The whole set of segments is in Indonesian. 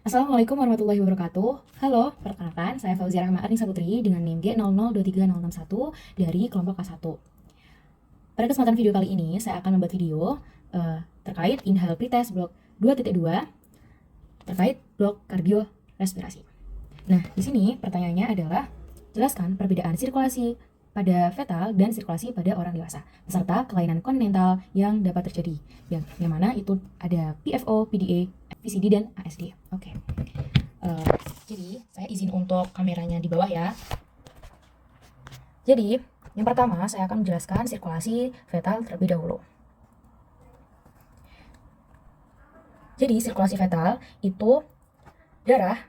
Assalamualaikum warahmatullahi wabarakatuh. Halo, perkenalkan saya Fauzia Rahma Arnisa Putri dengan NIM G0023061 dari kelompok K1. Pada kesempatan video kali ini, saya akan membuat video terkait inhale pretest blok 2.2 terkait blok kardiorespirasi. Nah, di sini pertanyaannya adalah jelaskan perbedaan sirkulasi pada fetal dan sirkulasi pada orang dewasa, beserta kelainan kontinental yang dapat terjadi, yang mana itu ada PFO, PDA, VCD, dan ASD. Oke. Jadi, saya izin untuk kameranya di bawah ya. Jadi, yang pertama saya akan menjelaskan sirkulasi fetal terlebih dahulu. Jadi, sirkulasi fetal itu darah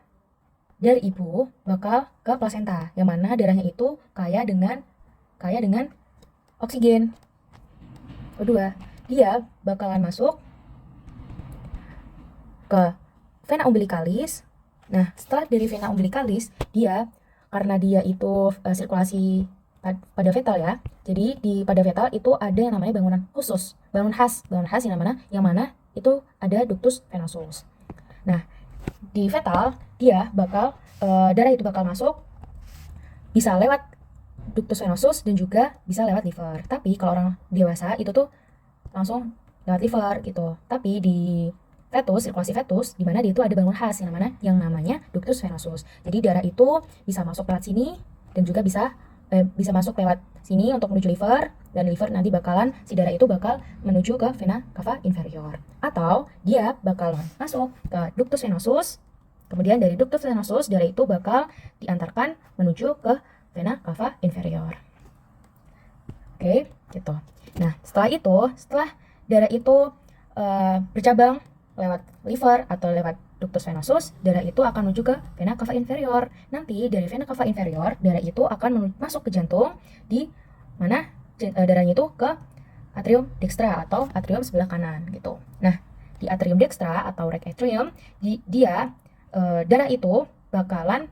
dari ibu bakal ke plasenta, yang mana darahnya itu kaya dengan oksigen. Kedua, dia bakalan masuk ke vena umbilicalis. Nah, setelah dari vena umbilicalis, dia karena dia itu sirkulasi pada fetal ya. Jadi pada fetal itu ada yang namanya bangunan khusus, bangunan khas yang mana itu ada ductus venosus. Nah, di fetal dia bakal darah itu bakal masuk bisa lewat ductus venosus dan juga bisa lewat liver. Tapi kalau orang dewasa itu tuh langsung lewat liver gitu. Tapi di fetus, sirkulasi fetus, di mana dia itu ada bangunan khas yang namanya ductus venosus. Jadi darah itu bisa masuk lewat sini dan juga bisa masuk lewat sini untuk menuju liver, dan liver nanti si darah itu bakal menuju ke vena cava inferior. Atau dia bakal masuk ke ductus venosus, kemudian dari ductus venosus darah itu bakal diantarkan menuju ke vena cava inferior. Oke, gitu. Nah, setelah darah itu bercabang lewat liver atau lewat ductus venosus, darah itu akan menuju ke vena cava inferior. Nanti dari vena cava inferior, darah itu akan masuk ke jantung, di mana darahnya itu ke atrium dextra atau atrium sebelah kanan gitu. Nah, di atrium dextra atau right atrium, darah itu bakalan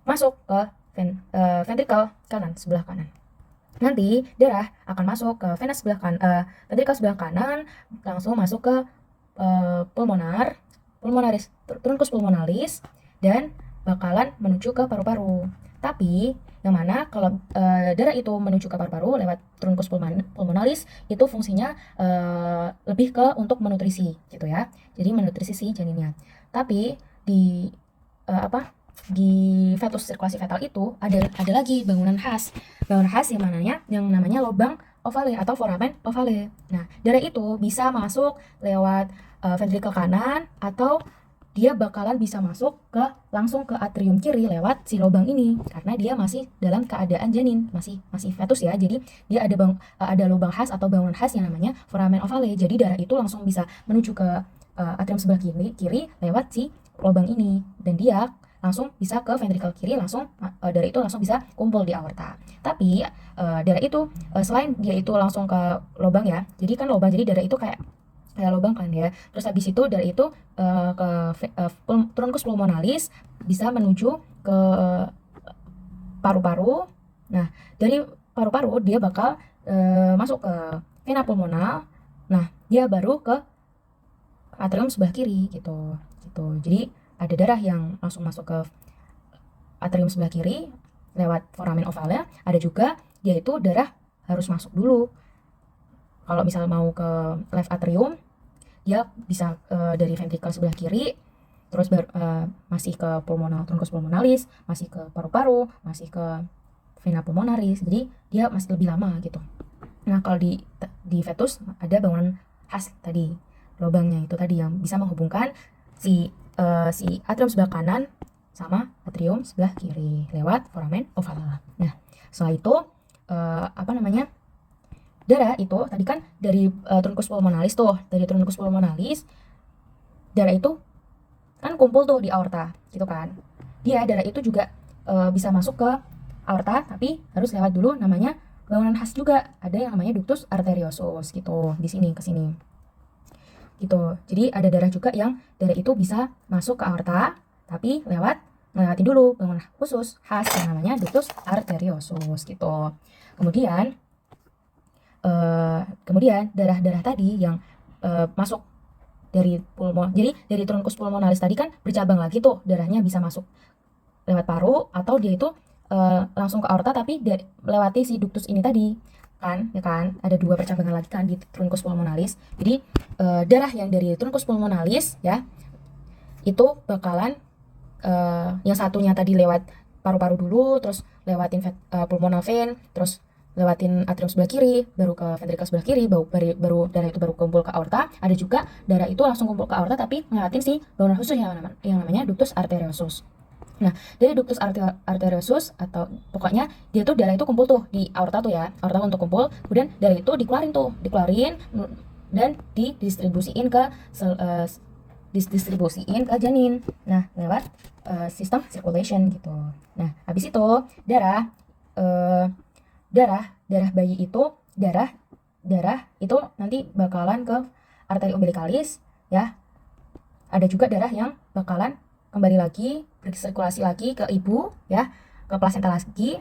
masuk ke ventricle kanan, sebelah kanan. Nanti darah akan masuk ke vena ventricle sebelah kanan, langsung masuk ke truncus pulmonalis, dan bakalan menuju ke paru-paru. Tapi yang mana kalau darah itu menuju ke paru-paru lewat truncus pulmonalis, itu fungsinya lebih ke untuk menutrisi gitu ya. Jadi menutrisi si janinnya. Tapi di fetus sirkulasi fetal itu ada lagi bangunan khas yang namanya lubang ovale atau foramen ovale. Nah, darah itu bisa masuk lewat ventricle kanan, atau dia bakalan bisa masuk langsung ke atrium kiri lewat si lubang ini, karena dia masih dalam keadaan janin, masih fetus ya. Jadi dia ada lubang khas atau bangunan khas yang namanya foramen ovale. Jadi darah itu langsung bisa menuju ke atrium sebelah kiri lewat si lubang ini, dan dia langsung bisa ke ventricle kiri, darah itu langsung bisa kumpul di aorta. Tapi darah itu selain dia itu langsung ke lubang ya, jadi kan lubang, jadi darah itu kayak lubang kan ya. Terus habis itu darah itu ke truncus pulmonalis, bisa menuju ke paru-paru. Nah, dari paru-paru dia bakal masuk ke vena pulmonal. Nah, dia baru ke atrium sebelah kiri gitu. Jadi ada darah yang langsung masuk ke atrium sebelah kiri lewat foramen ovale. Ada juga dia itu darah harus masuk dulu. Kalau misal mau ke left atrium, dia bisa dari ventricle sebelah kiri, terus masih ke truncus pulmonalis, masih ke paru-paru, masih ke vena pulmonaris. Jadi dia masih lebih lama gitu. Nah, kalau di fetus ada bangunan khas tadi, lubangnya itu tadi yang bisa menghubungkan si atrium sebelah kanan sama atrium sebelah kiri lewat foramen ovale. Nah, setelah itu darah itu tadi kan dari truncus pulmonalis tuh, darah itu kan kumpul tuh di aorta gitu kan. Darah itu juga bisa masuk ke aorta, tapi harus lewat dulu namanya bangunan khas juga, ada yang namanya ductus arteriosus gitu, di sini ke sini gitu. Jadi ada darah juga yang darah itu bisa masuk ke aorta, tapi ngelewatin dulu bangunan khusus khas yang namanya ductus arteriosus gitu. Kemudian darah-darah tadi yang masuk dari jadi dari truncus pulmonalis tadi kan bercabang lagi tuh, darahnya bisa masuk lewat paru atau dia itu langsung ke aorta tapi melewati si ductus ini tadi kan, ya kan, ada dua percabangan lagi kan di truncus pulmonalis. Jadi darah yang dari truncus pulmonalis ya itu bakalan yang satunya tadi lewat paru-paru dulu, terus lewatin pulmonal vein, terus lewatin atrium sebelah kiri, baru ke ventricle sebelah kiri, baru darah itu baru kumpul ke aorta. Ada juga darah itu langsung kumpul ke aorta tapi ngelewatin si bangunan khusus yang namanya ductus arteriosus. Nah, dari ductus arteriosus atau pokoknya dia tuh darah itu kumpul tuh di aorta tuh ya, aorta untuk kumpul, kemudian darah itu dikeluarin dan didistribusiin ke janin. Nah, lewat sistem circulation gitu. Nah, habis itu darah bayi itu darah itu nanti bakalan ke arteri umbilicalis ya. Ada juga darah yang bakalan kembali lagi bersirkulasi lagi ke ibu ya, ke plasenta lagi,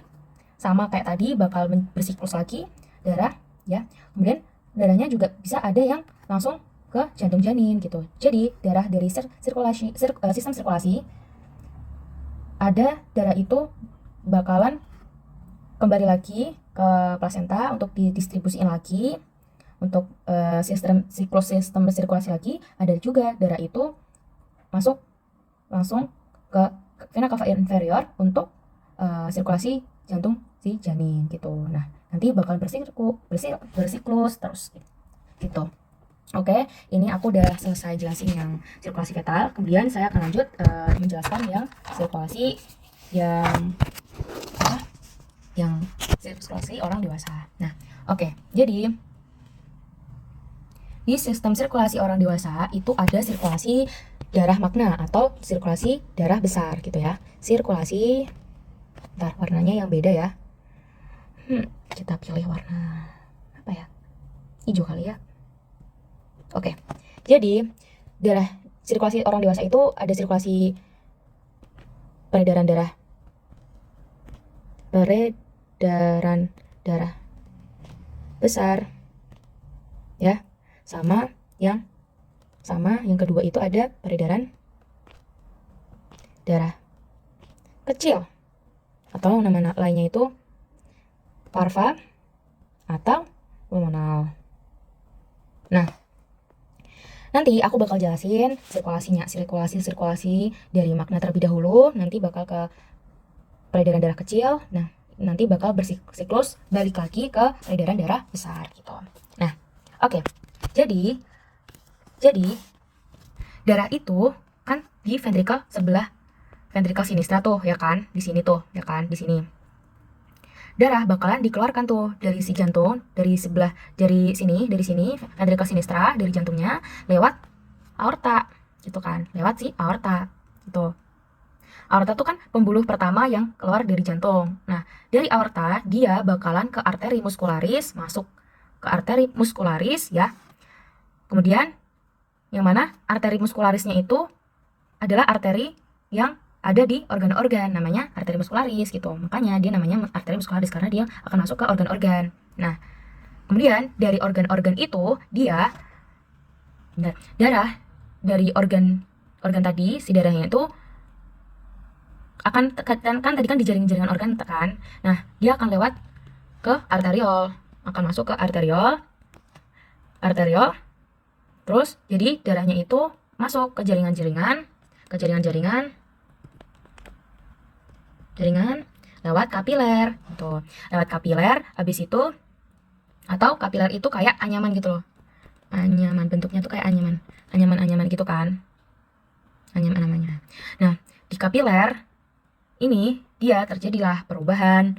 sama kayak tadi bakal bersiklus lagi darah ya. Kemudian darahnya juga bisa ada yang langsung ke jantung janin gitu. Jadi darah dari sistem sirkulasi ada darah itu bakalan kembali lagi ke plasenta untuk didistribusiin lagi untuk sistem sirkulasi lagi. Ada juga darah itu masuk langsung ke vena cava inferior untuk sirkulasi jantung si janin gitu. Nah, nanti bakal bersiklus terus gitu. Oke, ini aku udah selesai jelasin yang sirkulasi fetal. Kemudian saya akan lanjut menjelaskan yang sirkulasi yang sirkulasi orang dewasa. Nah, oke. Jadi di sistem sirkulasi orang dewasa itu ada sirkulasi darah magna atau sirkulasi darah besar gitu ya. Sirkulasi, bentar, warnanya yang beda ya. Kita pilih warna apa ya? Hijau kali ya. Oke. Jadi darah sirkulasi orang dewasa itu ada sirkulasi peredaran darah besar ya, sama yang kedua itu ada peredaran darah kecil atau nama lainnya itu parva atau pulmonal. Nah, nanti aku bakal jelasin sirkulasi dari magna terlebih dahulu, nanti bakal ke peredaran darah kecil. Nah, nanti bakal bersiklus balik lagi ke peredaran darah besar gitu. Nah, oke. Jadi darah itu kan di ventricle sebelah ventricle sinistra tuh ya kan, di sini tuh ya kan, di sini. Darah bakalan dikeluarkan tuh dari si jantung, dari sini ventricle sinistra, dari jantungnya lewat aorta gitu kan, lewat si aorta gitu. Aorta tuh kan pembuluh pertama yang keluar dari jantung. Nah, dari aorta dia bakalan ke arteri muscularis, masuk ke arteri muscularis ya. Kemudian yang mana arteri muscularisnya itu adalah arteri yang ada di organ-organ, namanya arteri muscularis gitu. Makanya dia namanya arteri muscularis karena dia akan masuk ke organ-organ. Nah, kemudian dari organ-organ itu dia darah dari organ tadi, si darahnya itu akan kan tadi kan di jaringan organ kan. Nah, dia akan lewat ke arteriol, akan masuk ke arteriol. Terus jadi darahnya itu masuk ke jaringan lewat kapiler gitu. Lewat kapiler, habis itu atau kapiler itu kayak anyaman gitu loh. Anyaman, bentuknya tuh kayak anyaman gitu kan. Anyaman namanya. Nah, di kapiler ini dia terjadilah perubahan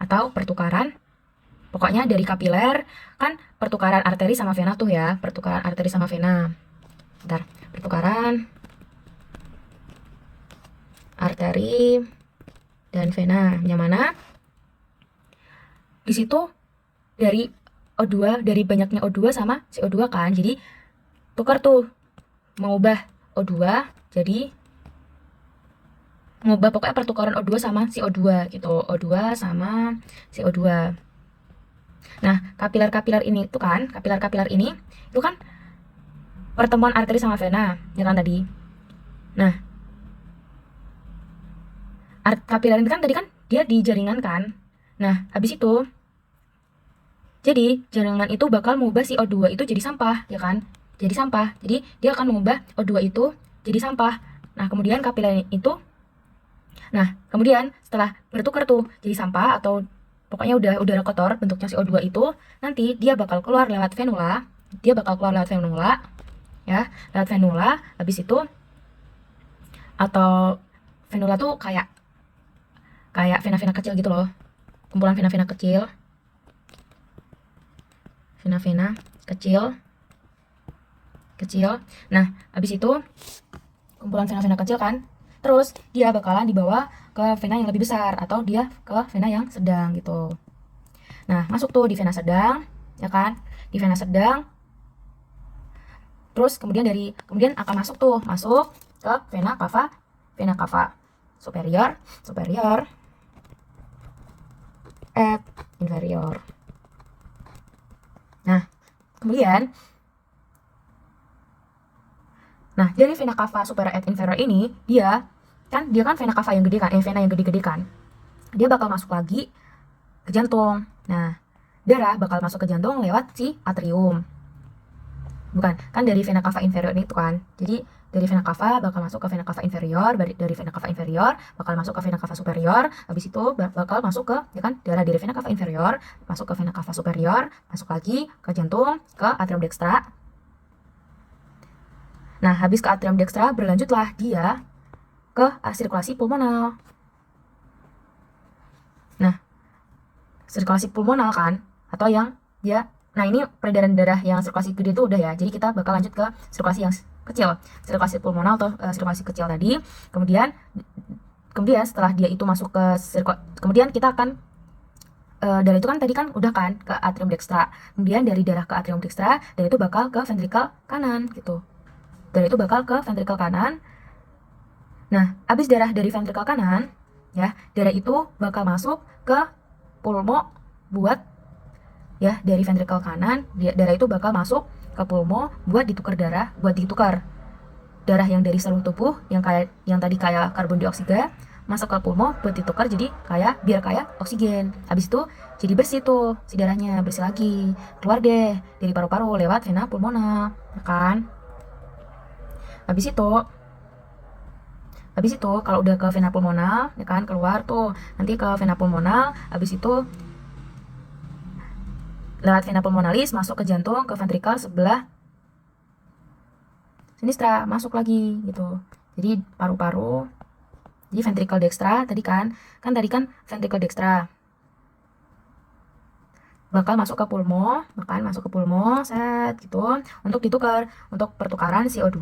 atau pertukaran. Pokoknya dari kapiler kan pertukaran arteri sama vena tuh ya, pertukaran arteri sama vena. Bentar, pertukaran arteri dan vena, yang mana di situ dari O2, dari banyaknya O2 sama CO2 kan, jadi tukar tuh, mengubah O2 jadi mengubah pokoknya pertukaran O2 sama CO2 gitu, O2 sama CO2. Nah, kapiler-kapiler ini tuh kan, kapiler-kapiler ini itu kan pertemuan arteri sama vena, ya kan tadi. Nah, kapiler kan tadi kan dia di jaringan kan. Nah, habis itu jadi jaringan itu bakal mengubah si O2 itu jadi sampah, ya kan? Jadi sampah. Jadi dia akan mengubah O2 itu jadi sampah. Nah, kemudian kapiler itu kemudian setelah bertukar tuh jadi sampah atau pokoknya udah udara kotor bentuknya si O2 itu, nanti dia bakal keluar lewat venula. Dia bakal keluar lewat venula, ya, lewat venula. Habis itu atau venula tuh kayak vena-vena kecil gitu loh. Kumpulan vena-vena kecil. Vena-vena kecil. Nah, habis itu kumpulan vena-vena kecil kan, terus dia bakalan dibawa ke vena yang lebih besar atau dia ke vena yang sedang gitu. Nah, masuk tuh di vena sedang, ya kan? Di vena sedang. Terus kemudian akan masuk ke vena cava superior et inferior. Nah, dari vena cava superior et inferior ini dia kan vena cava yang gede kan, vena yang gede-gede kan. Dia bakal masuk lagi ke jantung. Nah, darah bakal masuk ke jantung lewat si atrium. Bukan, kan dari vena cava inferior itu kan. Jadi dari vena cava bakal masuk ke vena cava inferior, dari vena cava inferior bakal masuk ke vena cava superior, habis itu bakal masuk ke, ya kan, darah dari vena cava inferior masuk ke vena cava superior, masuk lagi ke jantung, ke atrium dextra. Nah, habis ke atrium dextra berlanjutlah dia ke sirkulasi pulmonal. Nah, sirkulasi pulmonal kan, atau yang dia, nah ini peredaran darah yang sirkulasi gede itu udah ya, jadi kita bakal lanjut ke sirkulasi yang kecil, sirkulasi pulmonal atau sirkulasi kecil tadi. Kemudian setelah dia itu masuk ke kemudian kita akan darah itu kan tadi kan udah kan ke atrium dextra. Kemudian dari darah ke atrium dextra, darah itu bakal ke ventrikel kanan gitu. Darah itu bakal ke ventrikel kanan. Nah, habis darah dari ventrikel kanan, ya, darah itu bakal masuk ke pulmo buat, ya, dari ventrikel kanan, darah itu bakal masuk ke pulmo buat ditukar darah yang dari seluruh tubuh yang tadi kayak karbon dioksida masuk ke pulmo buat ditukar jadi biar kayak oksigen. Habis itu jadi bersih tuh si darahnya, bersih lagi, keluar deh dari paru-paru lewat vena pulmonal, ya kan? Habis itu kalau udah ke vena pulmonal, ya kan, keluar tuh nanti ke vena pulmonal. Habis itu lewat vena pulmonalis masuk ke jantung, ke ventrikel sebelah sinistra, masuk lagi gitu. Jadi paru-paru, jadi ventrikel dextra tadi kan ventrikel dextra bakal masuk ke pulmo, set gitu, untuk ditukar, untuk pertukaran CO2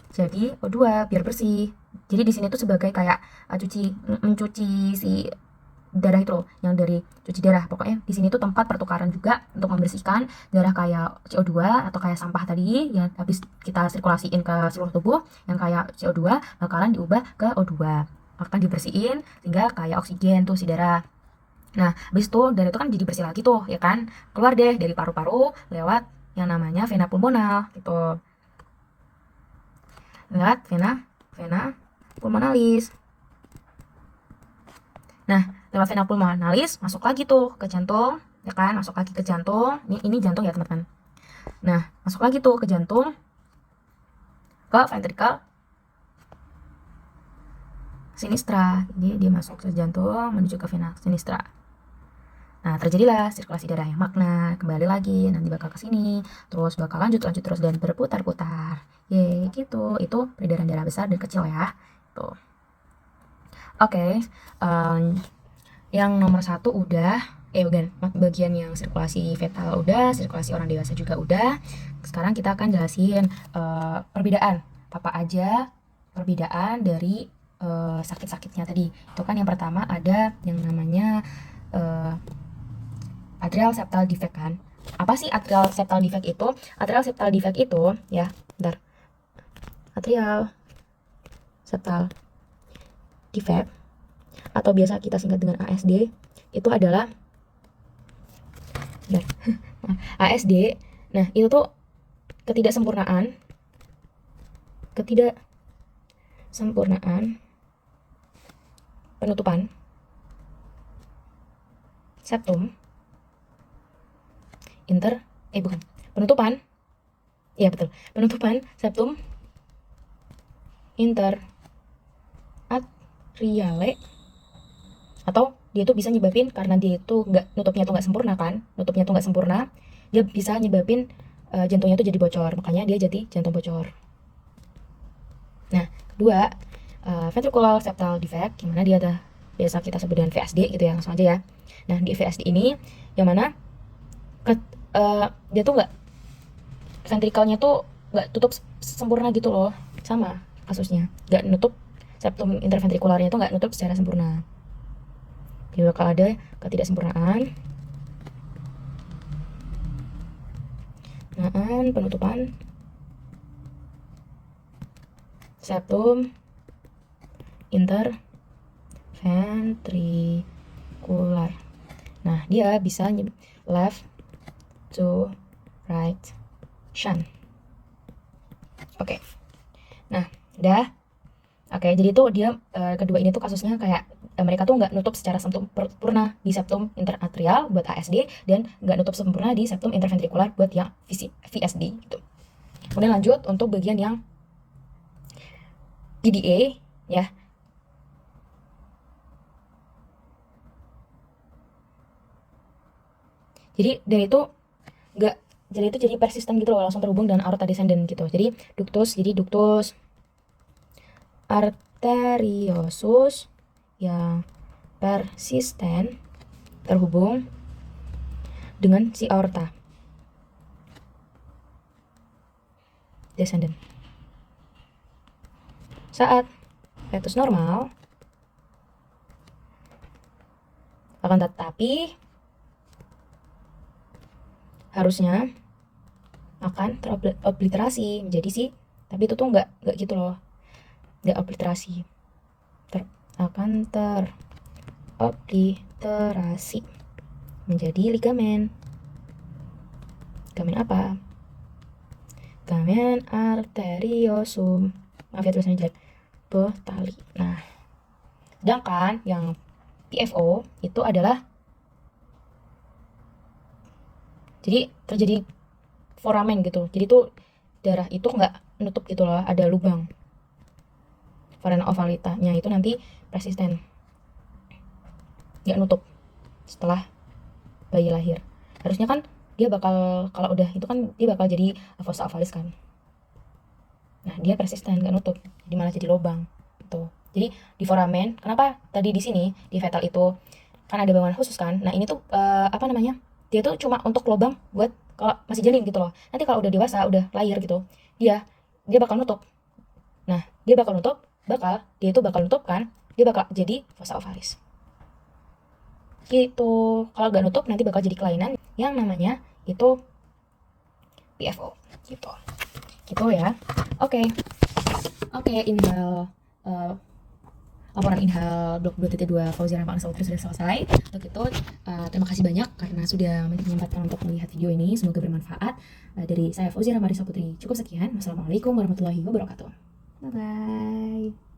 jadi O2 biar bersih. Jadi di sini tuh sebagai kayak mencuci si darah itu loh, yang dari cuci darah. Pokoknya di sini tuh tempat pertukaran juga untuk membersihkan darah kayak CO2 atau kayak sampah tadi yang habis kita sirkulasiin ke seluruh tubuh, yang kayak CO2 bakalan diubah ke O2, akan dibersihin sehingga kayak oksigen tuh si darah. Nah, habis itu darah itu kan jadi bersih lagi tuh, ya kan, keluar deh dari paru-paru lewat yang namanya vena pulmonal gitu, lewat vena pulmonalis. Nah, lewat vena pulmonalis masuk lagi tuh ke jantung, ya kan, masuk lagi ke jantung. Ini jantung ya teman-teman. Nah, masuk lagi tuh ke jantung, ke ventrikel sinistra. Jadi dia masuk ke jantung menuju ke vena sinistra. Nah, terjadilah sirkulasi darah yang magna, kembali lagi, nanti bakal ke sini, terus bakal lanjut terus dan berputar-putar. Gitu. Itu peredaran darah besar dan kecil ya. Tuh. Oke, yang nomor 1 udah, bagian yang sirkulasi fetal udah, sirkulasi orang dewasa juga udah. Sekarang kita akan jelasin perbedaan apa aja perbedaan dari sakit-sakitnya tadi. Itu kan yang pertama ada yang namanya atrial septal defect kan. Apa sih atrial septal defect itu? Atrial septal defect itu, ya, bentar. Atrial septal defect atau biasa kita singkat dengan ASD itu adalah ASD. Nah, itu tuh ketidaksempurnaan ketidaksempurnaan penutupan septum penutupan septum interatriale, atau dia tuh bisa nyebabin karena dia itu nutupnya tuh nggak sempurna, dia bisa nyebabin jantungnya tuh jadi bocor, makanya dia jadi jantung bocor. Nah, kedua, ventricular septal defect, yang mana dia ada biasa kita sebut dengan VSD gitu ya, langsung aja ya. Nah, di VSD ini yang mana dia tuh ventrikelnya tuh nggak tutup sempurna gitu loh, sama kasusnya, nggak nutup septum interventrikularnya tuh nggak nutup secara sempurna. Jadi bakal ada ketidaksempurnaan penutupan septum interventrikular. Nah, dia bisa left to right shunt. Oke. Nah, udah. Oke, jadi tuh dia kedua ini tuh kasusnya kayak mereka tuh nggak nutup secara sempurna di septum interatrial buat ASD, dan nggak nutup sempurna di septum interventrikular buat yang VSD gitu. Kemudian lanjut untuk bagian yang PDA ya. Jadi dari itu nggak, jadi itu jadi persisten gitu loh, langsung terhubung dengan aorta descendens gitu. Jadi ductus arteriosus yang persisten terhubung dengan si aorta descendens. Saat fetus normal, akan tetapi harusnya akan terobliterasi menjadi si, tapi itu tuh nggak gitu loh, nggak obliterasi, akan terobliterasi menjadi ligamen apa? Ligamen arteriosum, maaf ya tulisannya jelek, betali. Nah, sedangkan yang PFO itu adalah jadi terjadi foramen gitu, jadi tuh darah itu nggak nutup gitu loh, ada lubang. Varena ovalitanya itu nanti persisten, nggak nutup setelah bayi lahir. Harusnya kan dia bakal, kalau udah itu kan dia bakal jadi fossa ovalis kan. Nah, dia persisten nggak nutup, jadi malah jadi lubang gitu. Jadi di foramen, kenapa tadi di sini di fetal itu kan ada bangunan khusus kan. Nah, ini tuh apa namanya, dia tuh cuma untuk lubang buat kalau masih janin gitu loh. Nanti kalau udah dewasa, udah lahir gitu, dia bakal nutup. Nah, dia itu bakal nutup kan, dia bakal jadi fossa ovalis gitu. Kalau nggak nutup nanti bakal jadi kelainan yang namanya itu PFO gitu ya. Oke, inhal laporan inhal blok 2.2 Fauzia Rampang Sautra sudah selesai. Untuk itu terima kasih banyak karena sudah menyempatkan untuk melihat video ini, semoga bermanfaat. Dari saya Fauzia Rampang Putri cukup sekian. Wassalamualaikum warahmatullahi wabarakatuh. Bye bye.